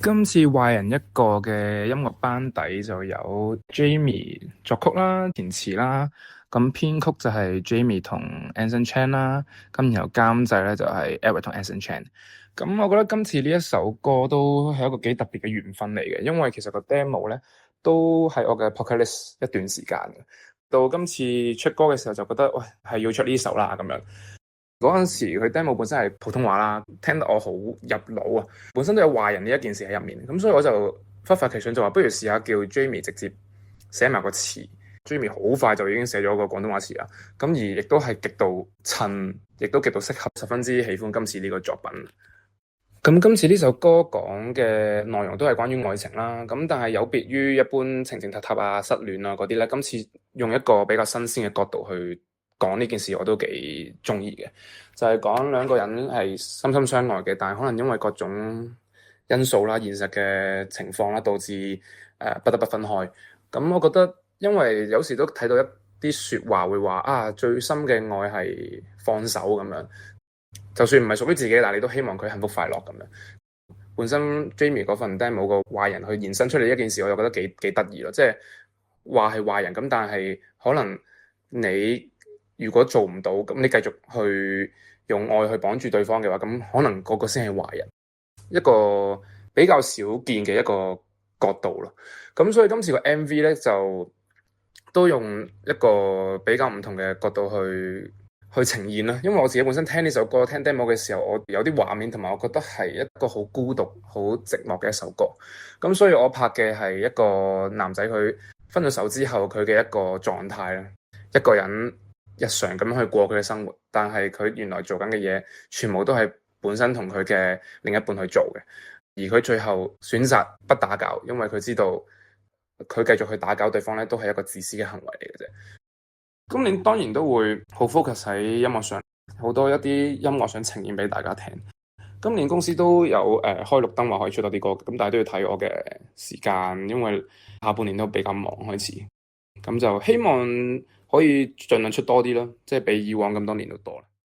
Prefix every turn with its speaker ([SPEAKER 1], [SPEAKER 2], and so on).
[SPEAKER 1] 今次壞人一個嘅音樂班底就有 Jamie 作曲啦、填詞啦，咁編曲就係 Jamie 同 Anson Chan 啦，咁然後監製咧就係 Eric 同 Anson Chan。咁我覺得今次呢一首歌都係一個幾特別嘅緣分嚟嘅，因為其實個 demo 咧都係我嘅 pocket list 一段時間嘅，到今次出歌嘅時候就覺得喂係要出呢首啦咁樣。嗰陣時佢 demo 本身係普通話啦，聽得我好入腦啊！本身都有壞人呢一件事喺入面，咁所以我就忽發奇想就話，不如試下叫 Jamie 直接寫埋個詞。Jamie 好快就已經寫咗個廣東話詞啦，咁而亦都係極度襯，亦都極度適合，十分之喜歡今次呢個作品。咁今次呢首歌講嘅內容都係關於愛情啦，咁但係有別於一般情情塔塔啊、失戀啊嗰啲咧，今次用一個比較新鮮嘅角度去講呢件事，我都幾中意嘅。就係講兩個人係深深相愛嘅，但係可能因為各種因素啦、現實嘅情況啦，導致不得不分開。咁我覺得，因為有時都睇到一啲説話會話啊，最深嘅愛係放手咁樣。就算唔係屬於自己，但係你都希望佢幸福快樂咁樣。本身 Jamie 嗰份 demo 個壞人去延伸出嚟一件事，我又覺得幾得意咯。即係話係壞人咁，但係可能你如果做唔到，咁你繼續去用愛去綁住對方嘅話，咁可能嗰個先係壞人。一個比較少見嘅一個角度咯。咁所以今次個 MV 咧就都用一個比較唔同嘅角度去呈現啦，因為我自己本身聽呢首歌聽 demo 嘅時候，我有啲畫面同埋我覺得係一個好孤獨、好寂寞嘅一首歌。咁所以我拍嘅係一個男仔佢分咗手之後佢嘅一個狀態啦，一個人日常咁樣去過佢嘅生活，但係佢原來做緊嘅嘢全部都係本身同佢嘅另一半去做嘅，而佢最後選擇不打攪，因為佢知道佢繼續去打攪對方咧，都係一個自私嘅行為嚟嘅啫。今年當然都會好 focus 喺音樂上，好多一啲音樂想呈現俾大家聽。今年公司都有開綠燈話可以出多啲歌，咁但係都要睇我嘅時間，因為下半年都比較忙開始，咁就希望可以盡量出多啲咯，即係比以往咁多年都多啦。